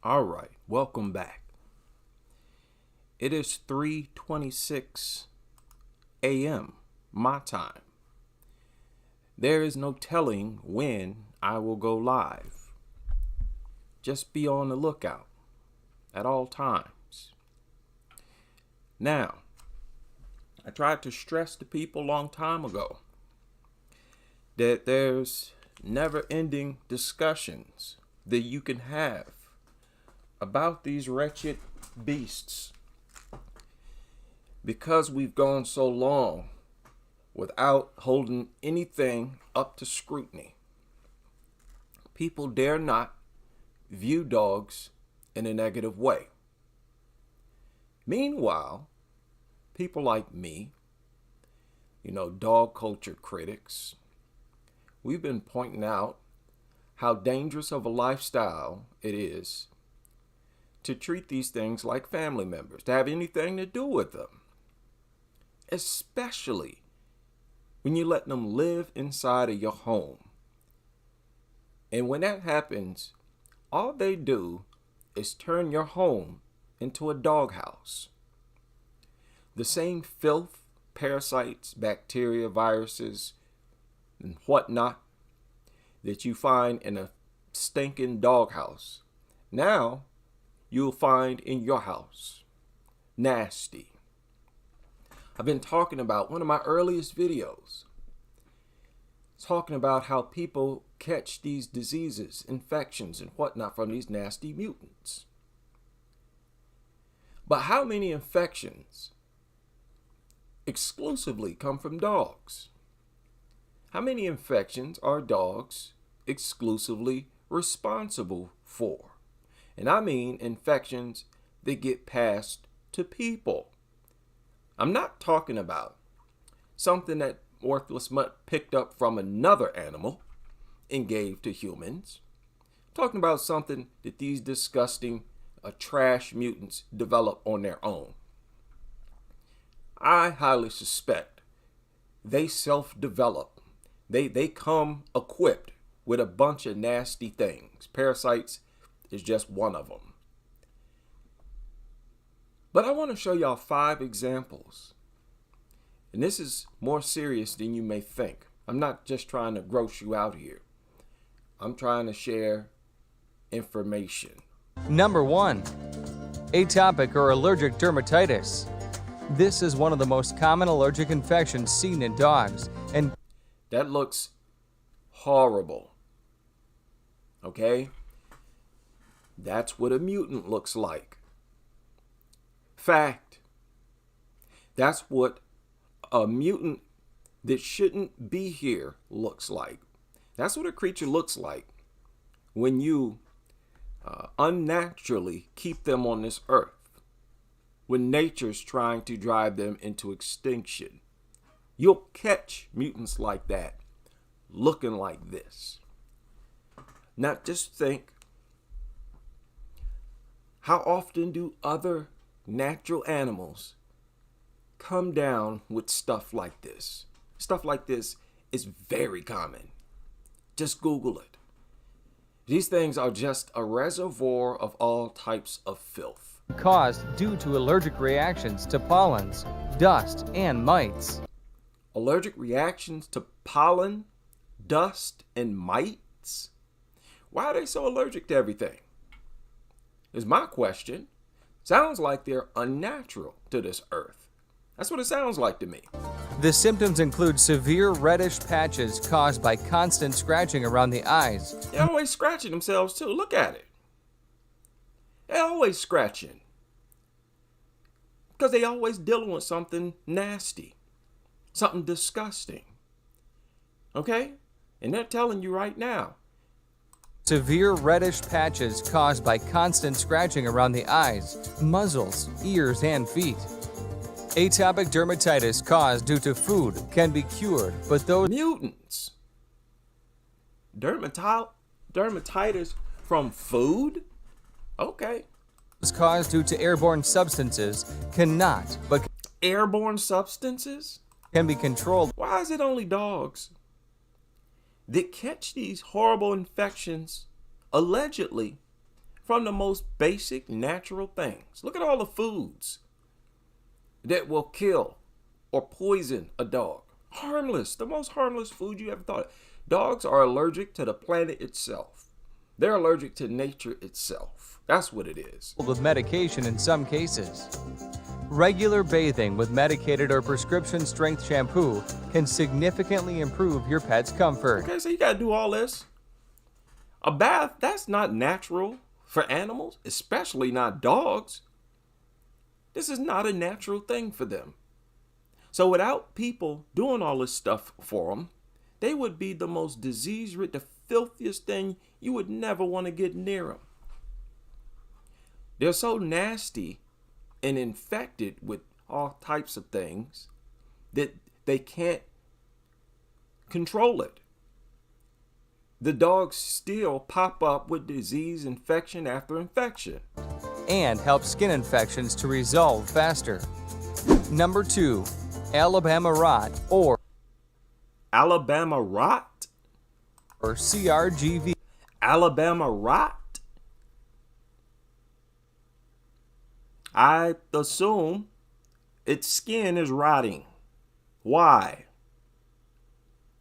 All right, welcome back. It is 3:26 a.m. my time. There is no telling when I will go live. Just be on the lookout at all times. Now, I tried to stress to people a long time ago that there's never-ending discussions that you can have about these wretched beasts. Because we've gone so long without holding anything up to scrutiny, people dare not view dogs in a negative way. Meanwhile, people like me, dog culture critics, we've been pointing out how dangerous of a lifestyle it is to treat these things like family members, to have anything to do with them, especially when you let them live inside of your home. And when that happens, all they do is turn your home into a doghouse. The same filth, parasites, bacteria, viruses, and whatnot that you find in a stinking doghouse, now you'll find in your house. Nasty. I've been talking about one of my earliest videos, talking about how people catch these diseases, infections, and whatnot from these nasty mutants. But how many infections exclusively come from dogs? How many infections are dogs exclusively responsible for? And I mean infections that get passed to people. I'm not talking about something that worthless mutt picked up from another animal and gave to humans. I'm talking about something that these disgusting trash mutants develop on their own. I highly suspect they self-develop. They come equipped with a bunch of nasty things. Parasites is just one of them. But I want to show y'all 5 examples. And this is more serious than you may think. I'm not just trying to gross you out here. I'm trying to share information. Number 1. Atopic or allergic dermatitis. This is one of the most common allergic infections seen in dogs, and that looks horrible. Okay? That's what a mutant looks like. Fact. That's what a mutant that shouldn't be here looks like. That's what a creature looks like when you unnaturally keep them on this earth, when nature's trying to drive them into extinction. You'll catch mutants like that looking like this. Now just think, how often do other natural animals come down with stuff like this? Stuff like this is very common. Just Google it. These things are just a reservoir of all types of filth. Caused due to allergic reactions to pollens, dust, and mites. Allergic reactions to pollen, dust, and mites? Why are they so allergic to everything? Is my question. Sounds like they're unnatural to this earth. That's what it sounds like to me. The symptoms include severe reddish patches caused by constant scratching around the eyes. They're always scratching themselves too. Look at it. They're always scratching. Because they always dealing with something nasty. Something disgusting. Okay? And they're telling you right now. Severe reddish patches caused by constant scratching around the eyes, muzzles, ears, and feet. Atopic dermatitis caused due to food can be cured, but those mutants. Dermatitis from food? Okay. Caused due to airborne substances cannot, but airborne substances can be controlled. Why is it only dogs that catch these horrible infections allegedly from the most basic natural things. Look at all the foods that will kill or poison a dog. Harmless, the most harmless food you ever thought of. Dogs are allergic to the planet itself. They're allergic to nature itself. That's what it is. With medication in some cases. Regular bathing with medicated or prescription strength shampoo can significantly improve your pet's comfort. Okay, so you gotta do all this. A bath, that's not natural for animals, especially not dogs. This is not a natural thing for them. So without people doing all this stuff for them, they would be the most disease-ridden, the filthiest thing. You would never want to get near them. They're so nasty and infected with all types of things that they can't control it. The dogs still pop up with disease, infection after infection. And help skin infections to resolve faster. Number 2, Alabama rot or Alabama rot? Or CRGV. Alabama rot? I assume its skin is rotting. Why?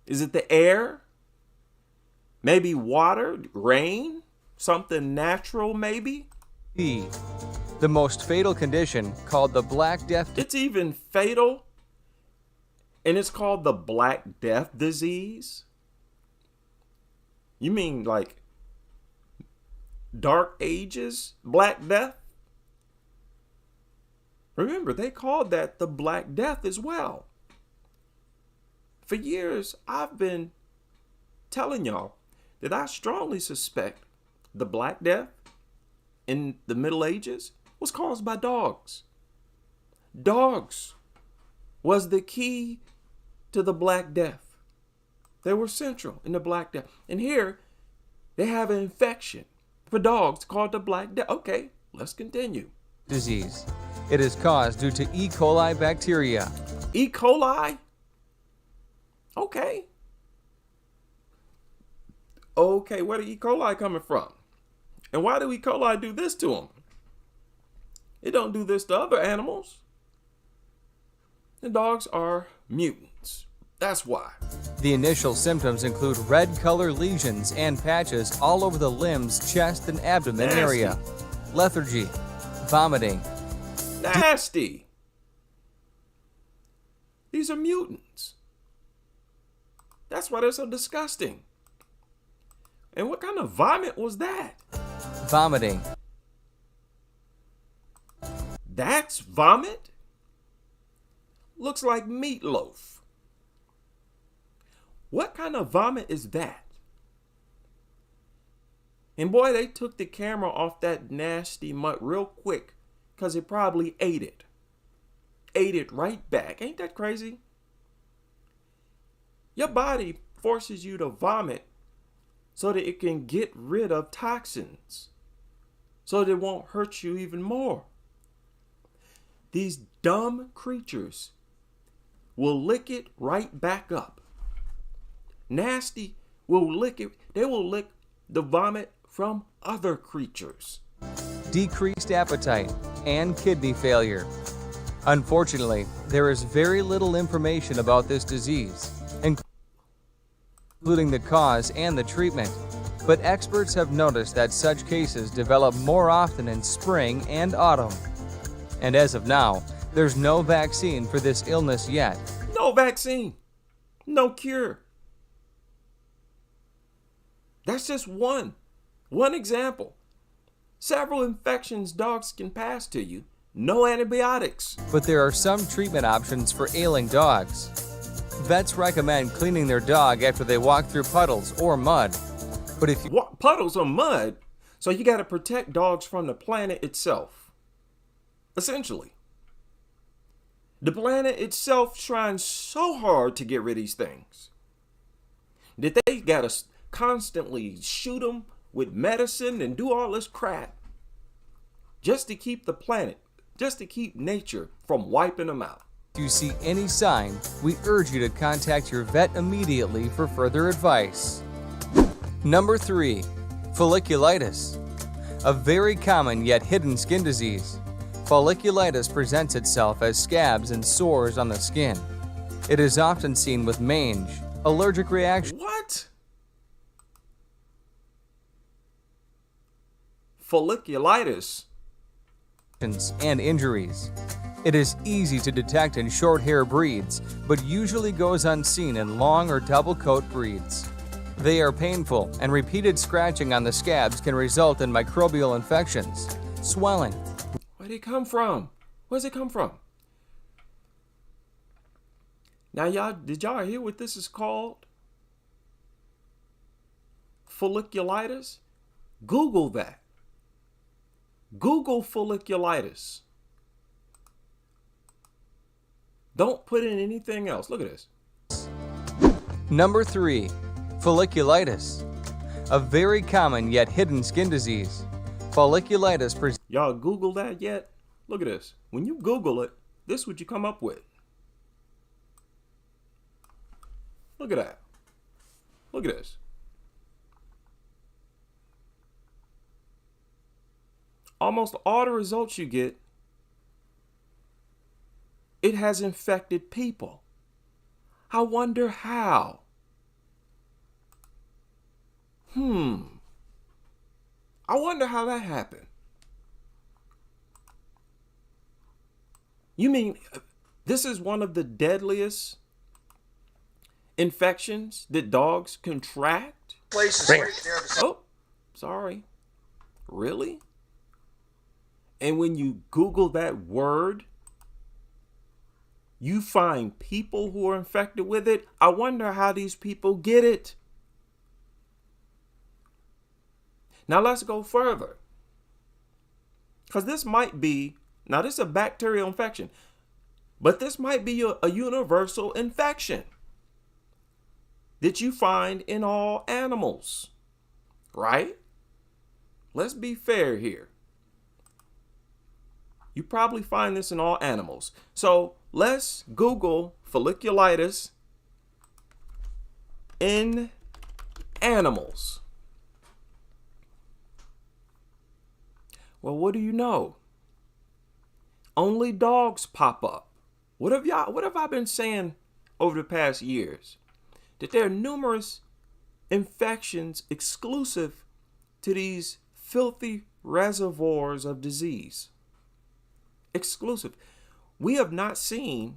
Is it the air? Maybe water, rain, something natural maybe? E, the most fatal condition called the Black Death. It's even fatal, and it's called the Black Death disease? You mean like Dark Ages Black Death? Remember, they called that the Black Death as well. For years, I've been telling y'all that I strongly suspect the Black Death in the Middle Ages was caused by dogs. Dogs was the key to the Black Death. They were central in the Black Death. And here, they have an infection for dogs called the Black Death. Okay, let's continue. Disease. It is caused due to E. coli bacteria. E. coli? Okay. Okay, where did E. coli coming from? And why do E. coli do this to them? It don't do this to other animals. The dogs are mutants. That's why. The initial symptoms include red color lesions and patches all over the limbs, chest, and abdomen Nasty. area. Lethargy, vomiting. Nasty. These are mutants. That's why they're so disgusting. And what kind of vomit was that? Vomiting. That's vomit? Looks like meatloaf. What kind of vomit is that? And boy, they took the camera off that nasty mutt real quick because it probably ate it. Ate it right back. Ain't that crazy? Your body forces you to vomit so that it can get rid of toxins, so that it won't hurt you even more. These dumb creatures will lick it right back up. Nasty will lick it. They will lick the vomit from other creatures. Decreased appetite and kidney failure. Unfortunately, there is very little information about this disease, including the cause and the treatment, but experts have noticed that such cases develop more often in spring and autumn. And as of now, there's no vaccine for this illness yet. No vaccine. No cure. That's just one example. Several infections dogs can pass to you. No antibiotics. But there are some treatment options for ailing dogs. Vets recommend cleaning their dog after they walk through puddles or mud. But if you puddles or mud, so you got to protect dogs from the planet itself. Essentially. The planet itself trying so hard to get rid of these things that they got to constantly shoot them with medicine and do all this crap just to keep the planet, just to keep nature from wiping them out. If you see any sign, we urge you to contact your vet immediately for further advice. Number 3, folliculitis. a very common yet hidden skin disease. Folliculitis presents itself as scabs and sores on the skin. It is often seen with mange, allergic reactions. What? Folliculitis? And injuries. It is easy to detect in short hair breeds, but usually goes unseen in long or double coat breeds. They are painful, and repeated scratching on the scabs can result in microbial infections, swelling. Where'd it come from? Where's it come from? Now, did y'all hear what this is called? Folliculitis? Google that. Google folliculitis. Don't put in anything else. Look at this. Number 3. Folliculitis. A very common yet hidden skin disease. Folliculitis Y'all Google that yet? Look at this. When you Google it, this is what you come up with. Look at that. Look at this. Almost all the results you get, it has infected people. I wonder how. I wonder how that happened. You mean this is one of the deadliest infections that dogs contract? Oh, sorry. Really? And when you Google that word, you find people who are infected with it. I wonder how these people get it. Now let's go further. Because this might be, now this is a bacterial infection, but this might be a universal infection that you find in all animals, right? Let's be fair here. You probably find this in all animals. So let's Google folliculitis in animals. Well, what do you know? Only dogs pop up. What have I been saying over the past years? That there are numerous infections exclusive to these filthy reservoirs of disease. Exclusive. We have not seen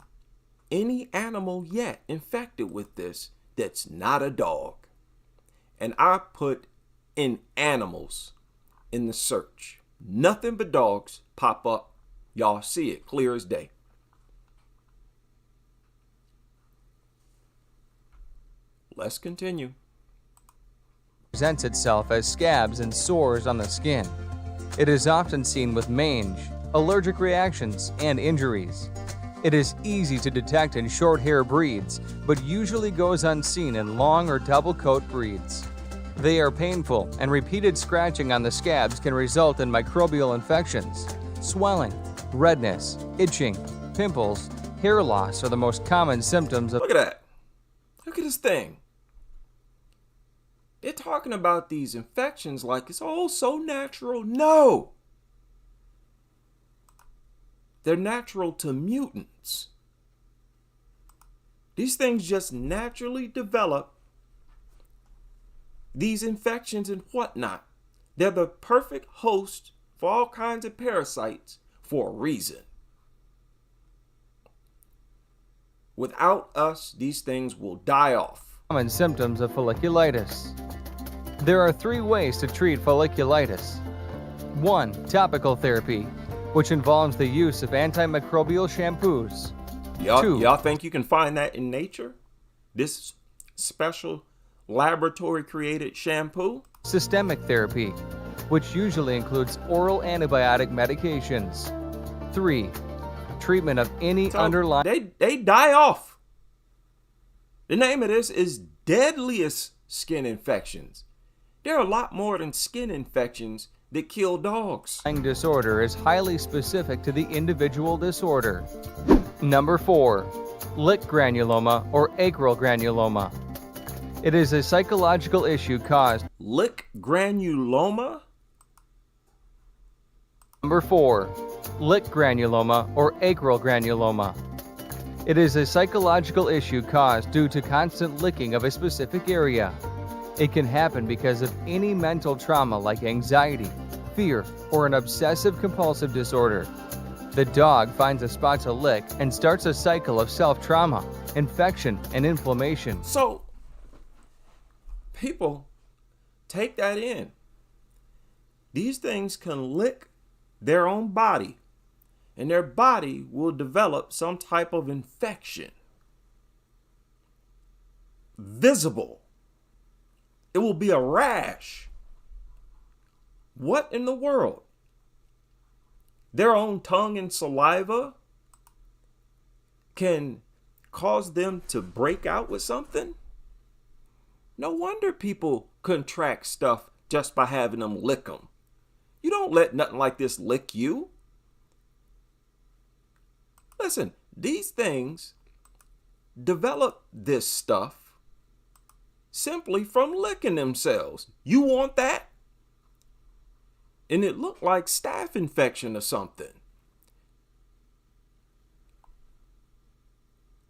any animal yet infected with this that's not a dog. And I put in animals in the search. Nothing but dogs pop up. Y'all see it clear as day. Let's continue. Presents itself as scabs and sores on the skin. It is often seen with mange, allergic reactions, and injuries. It is easy to detect in short hair breeds, but usually goes unseen in long or double coat breeds. They are painful, and repeated scratching on the scabs can result in microbial infections. Swelling, redness, itching, pimples, hair loss are the most common symptoms of. Look at that. Look at this thing. They're talking about these infections like it's all so natural. No. They're natural to mutants. These things just naturally develop these infections and whatnot. They're the perfect host for all kinds of parasites for a reason. Without us, these things will die off. Common symptoms of folliculitis. There are 3 ways to treat folliculitis. 1. Topical therapy, which involves the use of antimicrobial shampoos. Y'all think you can find that in nature? This special laboratory created shampoo? Systemic therapy, which usually includes oral antibiotic medications. 3. Treatment of any underlying. They die off. The name of this is deadliest skin infections. There are a lot more than skin infections that kill dogs. Disorder is highly specific to the individual disorder. Number 4. Lick granuloma or acral granuloma. It is a psychological issue caused. Lick granuloma? Number 4. Lick granuloma or acral granuloma. It is a psychological issue caused due to constant licking of a specific area. It can happen because of any mental trauma like anxiety, fear, or an obsessive-compulsive disorder. The dog finds a spot to lick and starts a cycle of self-trauma, infection, and inflammation. So, people, take that in. These things can lick their own body, and their body will develop some type of infection. Visible. It will be a rash. What in the world? Their own tongue and saliva can cause them to break out with something? No wonder people contract stuff just by having them lick them. You don't let nothing like this lick you. Listen, these things develop this stuff simply from licking themselves. You want that? And it looked like staph infection or something.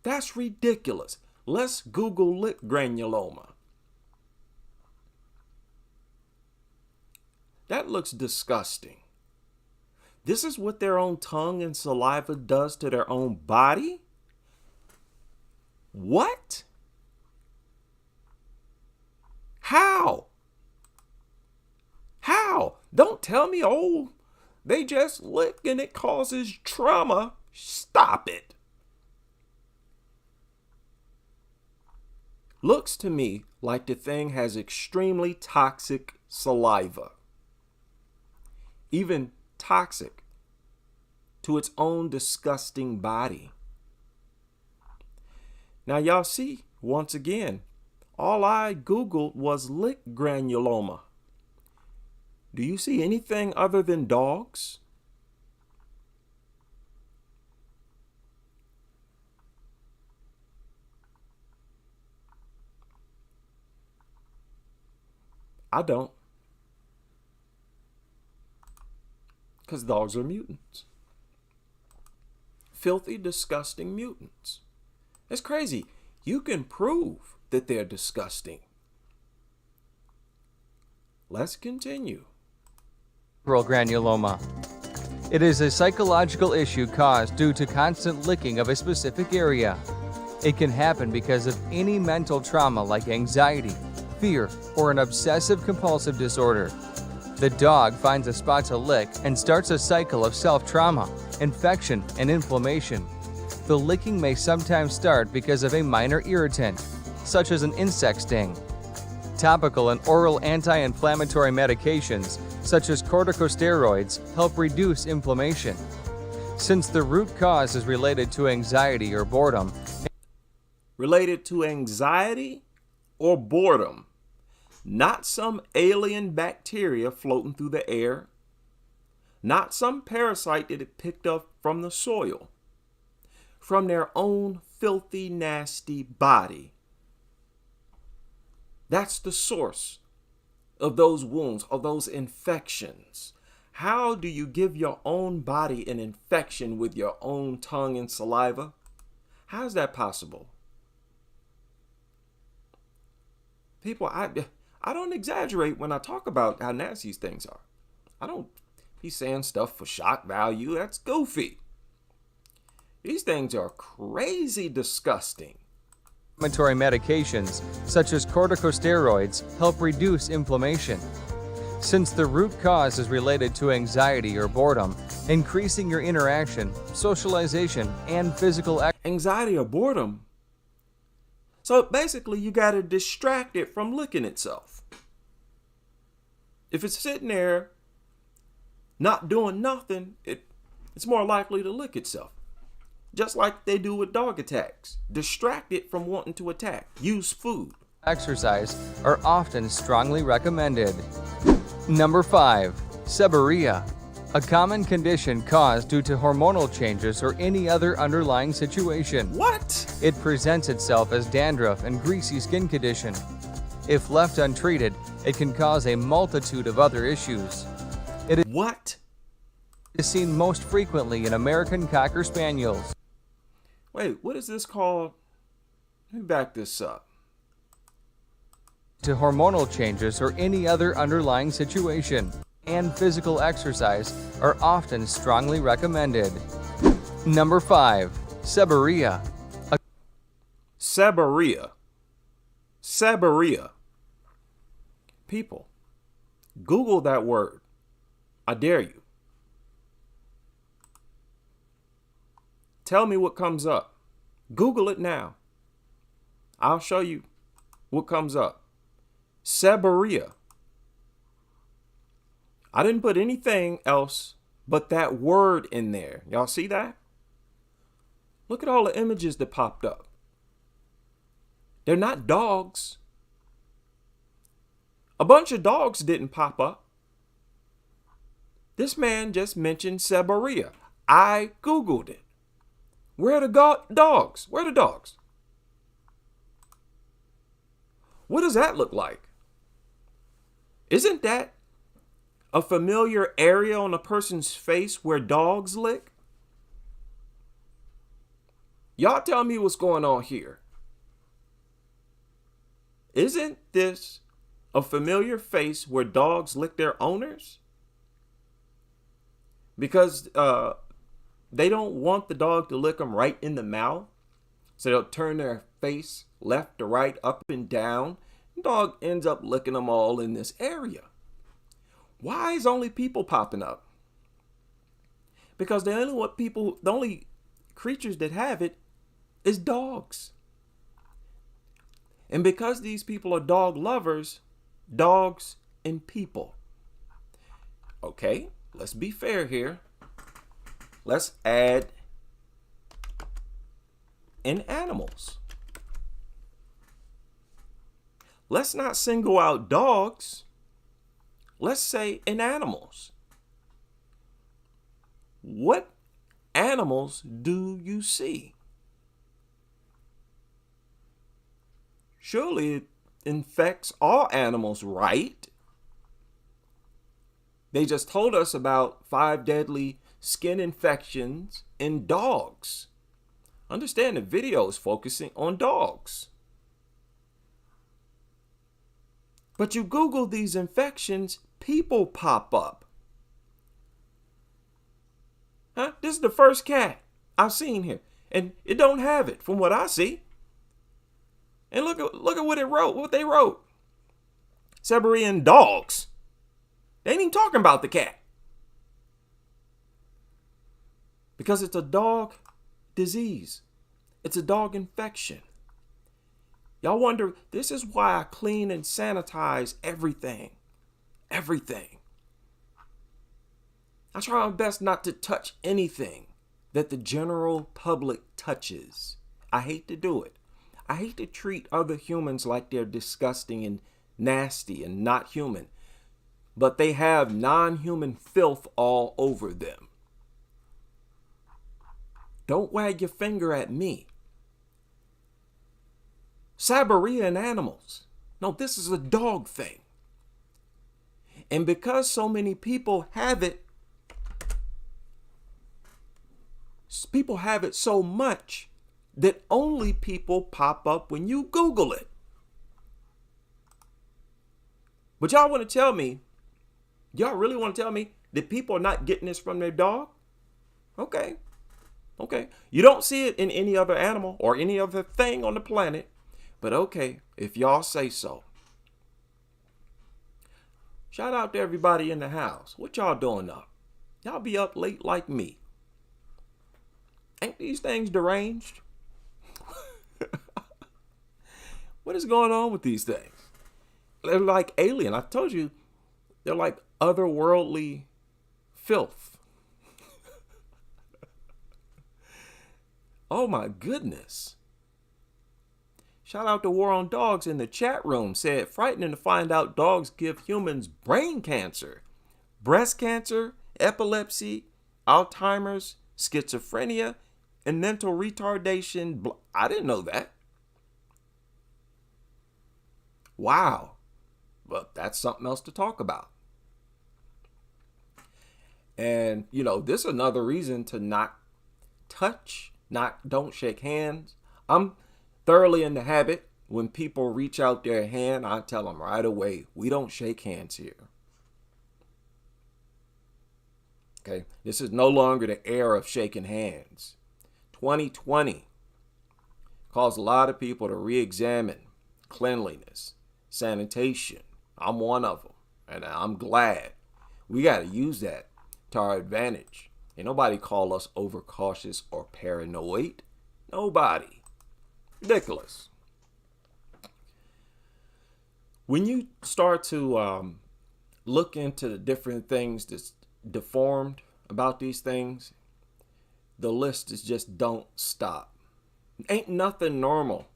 That's ridiculous. Let's Google lick granuloma. That looks disgusting. This is what their own tongue and saliva does to their own body? What? How? How? Don't tell me, oh, they just lick and it causes trauma. Stop it. Looks to me like the thing has extremely toxic saliva. Even toxic to its own disgusting body. Now y'all see, once again, all I Googled was lick granuloma. Do you see anything other than dogs? I don't. Because dogs are mutants. Filthy, disgusting mutants. It's crazy. You can prove that they're disgusting. Let's continue. Acral granuloma. It is a psychological issue caused due to constant licking of a specific area. It can happen because of any mental trauma like anxiety, fear, or an obsessive-compulsive disorder. The dog finds a spot to lick and starts a cycle of self-trauma, infection, and inflammation. The licking may sometimes start because of a minor irritant, such as an insect sting. Topical and oral anti-inflammatory medications, such as corticosteroids, help reduce inflammation. Since the root cause is related to anxiety or boredom. Related to anxiety or boredom. Not some alien bacteria floating through the air. Not some parasite that it picked up from the soil. From their own filthy, nasty body. That's the source of those wounds, of those infections. How do you give your own body an infection with your own tongue and saliva? How is that possible? People, I don't exaggerate when I talk about how nasty these things are. I don't be saying stuff for shock value. That's goofy. These things are crazy disgusting. Inflammatory medications, such as corticosteroids, help reduce inflammation. Since the root cause is related to anxiety or boredom, increasing your interaction, socialization, and physical anxiety or boredom? So basically, you got to distract it from licking itself. If it's sitting there not doing nothing, it's more likely to lick itself. Just like they do with dog attacks. Distract it from wanting to attack. Use food. Exercise are often strongly recommended. Number 5. Seborrhea. A common condition caused due to hormonal changes or any other underlying situation. What? It presents itself as dandruff and greasy skin condition. If left untreated, it can cause a multitude of other issues. What? is seen most frequently in American Cocker Spaniels. Wait, what is this called? Let me back this up. To hormonal changes or any other underlying situation, and physical exercise are often strongly recommended. Number 5. Seborrhea. Seborrhea. Seborrhea. People, Google that word. I dare you. Tell me what comes up. Google it now. I'll show you what comes up. Seborrhea. I didn't put anything else but that word in there. Y'all see that? Look at all the images that popped up. They're not dogs. A bunch of dogs didn't pop up. This man just mentioned Seborrhea. I Googled it. Where are the dogs? Where are the dogs? What does that look like? Isn't that a familiar area on a person's face where dogs lick? Y'all tell me what's going on here. Isn't this a familiar face where dogs lick their owners? Because they don't want the dog to lick them right in the mouth. So they'll turn their face left to right, up and down. The dog ends up licking them all in this area. Why is only people popping up? Because the only creatures that have it is dogs. And because these people are dog lovers, dogs and people. Okay, let's be fair here. Let's add in animals. Let's not single out dogs. Let's say in animals. What animals do you see? Surely it infects all animals, right? They just told us about 5 deadly skin infections in dogs. Understand the video is focusing on dogs. But you Google these infections, people pop up. Huh? This is the first cat I've seen here. And it don't have it from what I see. And look at what they wrote. Seborrhea in dogs. They ain't even talking about the cat. Because it's a dog disease. It's a dog infection. Y'all wonder, this is why I clean and sanitize everything. Everything. I try my best not to touch anything that the general public touches. I hate to do it. I hate to treat other humans like they're disgusting and nasty and not human. But they have non-human filth all over them. Don't wag your finger at me. Seborrhea in animals. No, this is a dog thing. And because so many people have it so much that only people pop up when you Google it. But y'all want to tell me, y'all really want to tell me that people are not getting this from their dog? Okay. You don't see it in any other animal or any other thing on the planet. But okay, if y'all say so. Shout out to everybody in the house. What y'all doing up? Y'all be up late like me. Ain't these things deranged? What is going on with these things? They're like alien. I told you, they're like otherworldly filth. Oh my goodness. Shout out to War on Dogs in the chat room. Said, frightening to find out dogs give humans brain cancer, breast cancer, epilepsy, Alzheimer's, schizophrenia, and mental retardation. I didn't know that. Wow. But that's something else to talk about. And, this is another reason to not touch, don't shake hands. I'm thoroughly in the habit. When people reach out their hand, I tell them right away, we don't shake hands here. Okay, this is no longer the era of shaking hands. 2020 caused a lot of people to re-examine cleanliness, sanitation. I'm one of them, and I'm glad. We got to use that to our advantage. Ain't nobody call us overcautious or paranoid. Nobody. Ridiculous. When you start to look into the different things that's deformed about these things, the list is just don't stop. Ain't nothing normal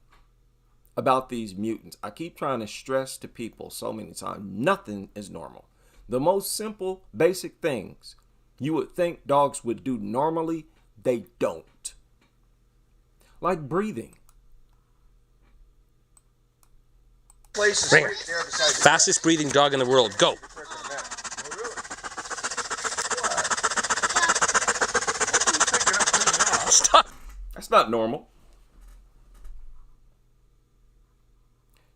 about these mutants. I keep trying to stress to people so many times, nothing is normal. The most simple, basic things you would think dogs would do normally, they don't. Like breathing. Fastest breathing dog in the world. Go. Stop. That's not normal.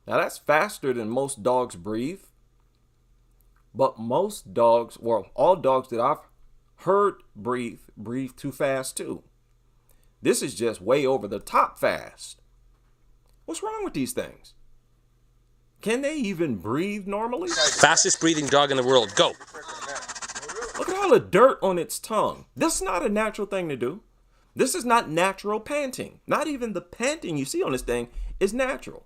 Now that's faster than most dogs breathe. But most dogs, well, all dogs that I've heard breathe too fast too. This is just way over the top fast. What's wrong with these things? Can they even breathe normally? Fastest breathing dog in the world. Go. Look at all the dirt on its tongue. This is not a natural thing to do. This is not natural panting. Not even the panting you see on this thing is natural.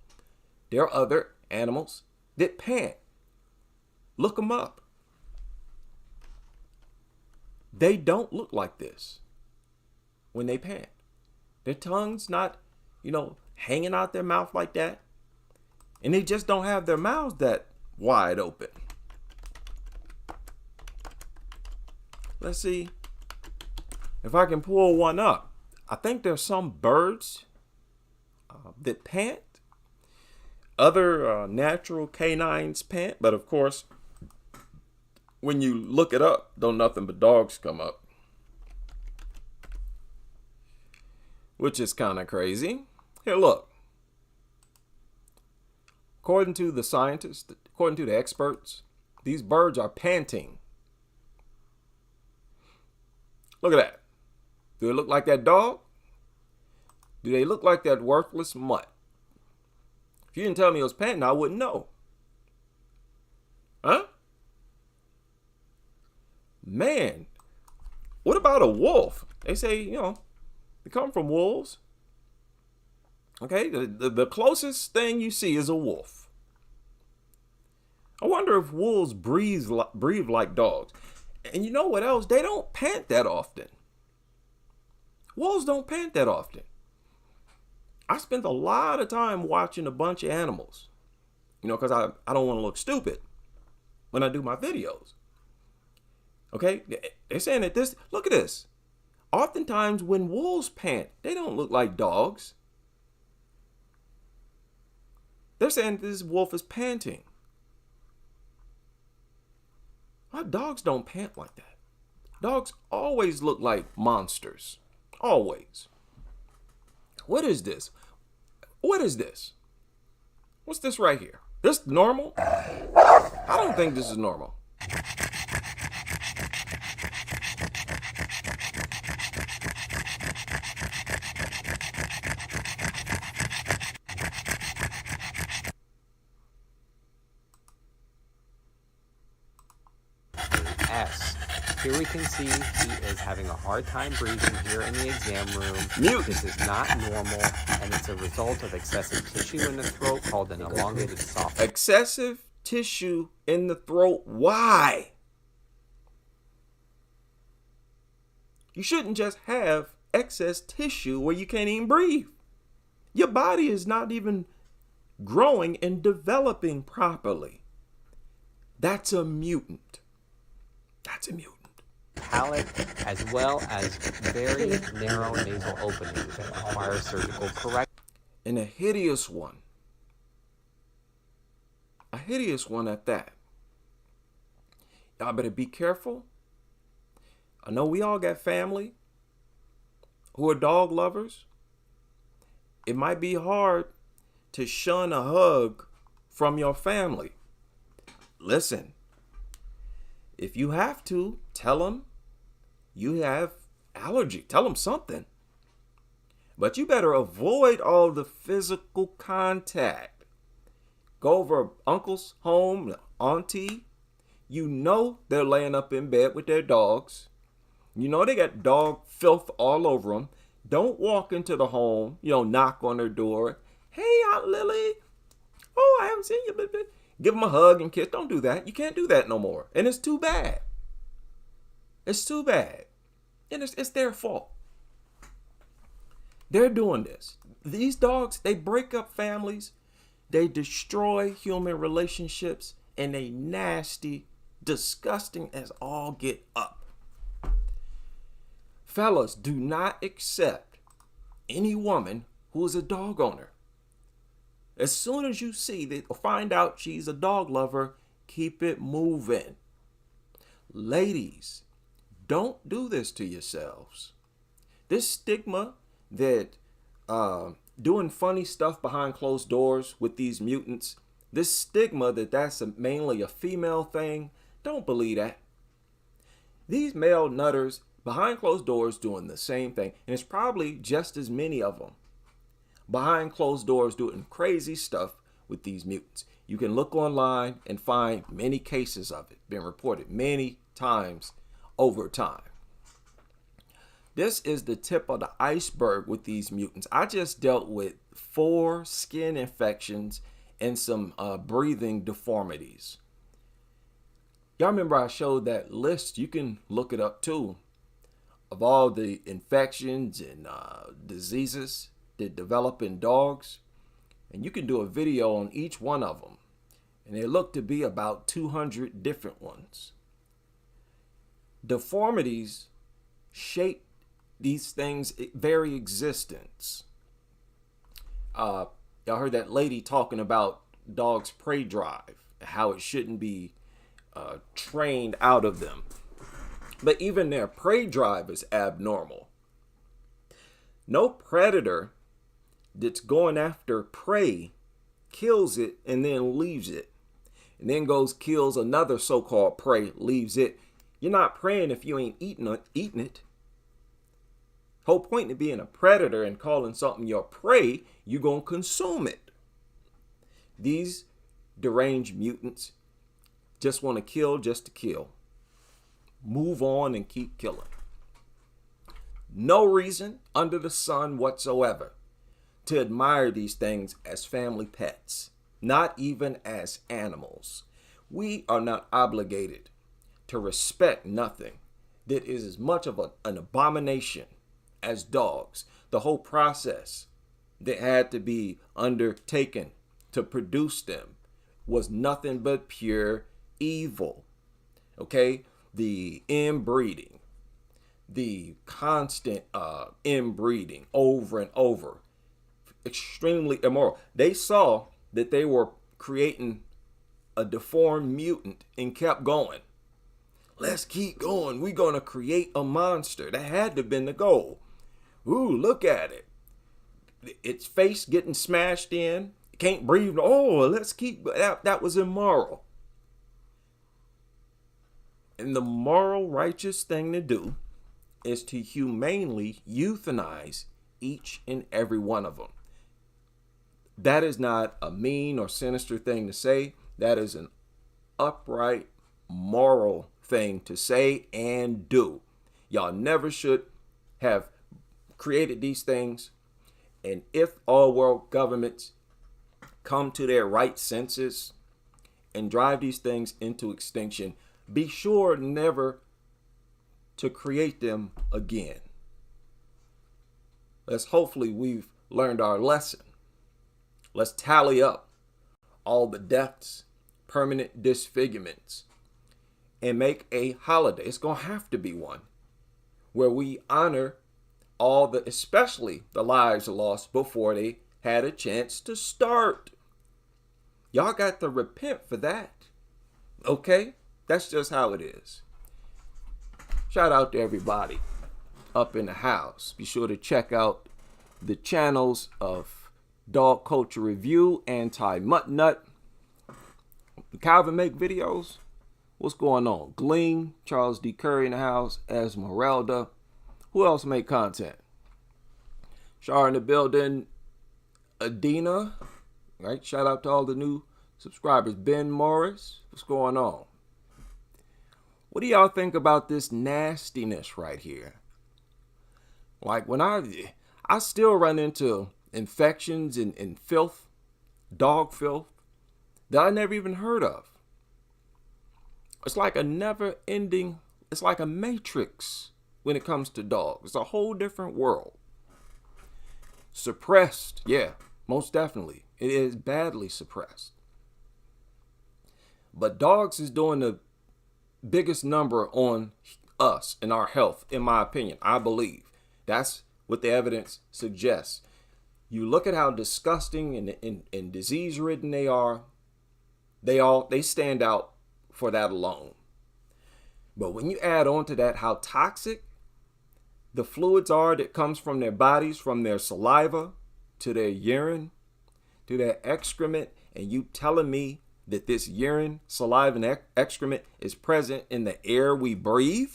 There are other animals that pant. Look them up. They don't look like this when they pant. Their tongue's not, hanging out their mouth like that. And they just don't have their mouths that wide open. Let's see if I can pull one up. I think there's some birds that pant. Other natural canines pant. But of course, when you look it up, don't nothing but dogs come up. Which is kind of crazy. Here, look. According to the scientists, according to the experts, these birds are panting. Look at that. Do they look like that dog? Do they look like that worthless mutt? If you didn't tell me it was panting, I wouldn't know. Huh? Man, what about a wolf? They say, they come from wolves. Okay, the closest thing you see is a wolf. I wonder if wolves breathe like dogs. And you know what else? They don't pant that often. Wolves don't pant that often. I spent a lot of time watching a bunch of animals, because I don't want to look stupid when I do my videos. Okay, they're saying that look at this. Oftentimes when wolves pant, they don't look like dogs. They're saying this wolf is panting. Why dogs don't pant like that? Dogs always look like monsters. Always. What is this? What is this? What's this right here? This normal? I don't think this is normal. S. Here we can see he is having a hard time breathing here in the exam room. Mute. This is not normal, and it's a result of excessive tissue in the throat called an elongated esophagus. Excessive tissue in the throat. Why? You shouldn't just have excess tissue where you can't even breathe. Your body is not even growing and developing properly. That's a mutant. That's a mutant. Palate, as well as very narrow nasal openings that require surgical correction. And a hideous one. A hideous one at that. Y'all better be careful. I know we all got family who are dog lovers. It might be hard to shun a hug from your family. Listen, if you have to, tell them you have allergy. Tell them something. But you better avoid all the physical contact. Go over uncle's home, auntie. You know they're laying up in bed with their dogs. You know they got dog filth all over them. Don't walk into the home, knock on their door. Hey, Aunt Lily. Oh, I haven't seen you. Give them a hug and kiss. Don't do that. You can't do that no more. And it's too bad. It's too bad. And it's their fault. They're doing this. These dogs, they break up families. They destroy human relationships. And they nasty, disgusting as all get up. Fellas, do not accept any woman who is a dog owner. As soon as you see that or find out she's a dog lover, keep it moving. Ladies, don't do this to yourselves. This stigma that doing funny stuff behind closed doors with these mutants, this stigma that's mainly a female thing, don't believe that. These male nutters behind closed doors doing the same thing, and it's probably just as many of them behind closed doors doing crazy stuff with these mutants. You can look online and find many cases of it, been reported many times over time. This is the tip of the iceberg with these mutants. I just dealt with 4 skin infections and some breathing deformities. Y'all remember I showed that list? You can look it up too, of all the infections and diseases that develop in dogs. And you can do a video on each one of them. And they look to be about 200 different ones. Deformities shape these things' very existence. Y'all heard that lady talking about dogs' prey drive, how it shouldn't be trained out of them. But even their prey drive is abnormal. No predator that's going after prey kills it and then leaves it. And then kills another so-called prey, leaves it. You're not preying if you ain't eating it. Whole point of being a predator and calling something your prey, you're going to consume it. These deranged mutants just want to kill just to kill. Move on and keep killing. No reason under the sun whatsoever to admire these things as family pets, not even as animals. We are not obligated to respect nothing that is as much of an abomination as dogs. The whole process that had to be undertaken to produce them was nothing but pure evil. Okay? The inbreeding, the constant inbreeding over and over, extremely immoral. They saw that they were creating a deformed mutant and kept going. Let's keep going. We're going to create a monster. That had to have been the goal. Ooh, look at it. Its face getting smashed in. It can't breathe. Oh, let's keep. That was immoral. And the moral, righteous thing to do is to humanely euthanize each and every one of them. That is not a mean or sinister thing to say. That is an upright, moral thing to say and do. Y'all never should have created these things. And if all world governments come to their right senses and drive these things into extinction, be sure never to create them again. Hopefully we've learned our lesson. Let's tally up all the deaths, permanent disfigurements, and make a holiday. It's going to have to be one where we honor especially the lives lost before they had a chance to start. Y'all got to repent for that. Okay? That's just how it is. Shout out to everybody up in the house. Be sure to check out the channels of Dog Culture Review, Anti-Mutt Nut. Calvin make videos. What's going on? Gleam, Charles D. Curry in the house, Esmeralda. Who else make content? Shar in the building, Adina. Right? Shout out to all the new subscribers. Ben Morris. What's going on? What do y'all think about this nastiness right here? Like when I still run into infections and filth, dog filth, that I never even heard of. It's like a never-ending, it's like a matrix when it comes to dogs. It's a whole different world. Suppressed, yeah, most definitely. It is badly suppressed. But dogs is doing the biggest number on us and our health, in my opinion. I believe that's what the evidence suggests. You look at how disgusting and disease-ridden they are. They stand out for that alone. But when you add on to that how toxic the fluids are that comes from their bodies, from their saliva to their urine to their excrement, and you telling me that this urine, saliva, and excrement is present in the air we breathe?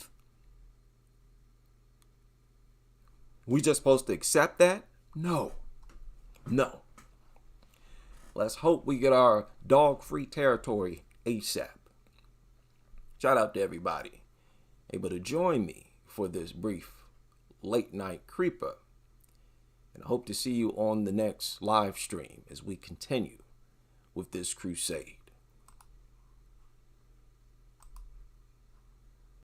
We just supposed to accept that? No. Let's hope we get our dog-free territory ASAP. Shout out to everybody able to join me for this brief late night creeper. And I hope to see you on the next live stream as we continue with this crusade.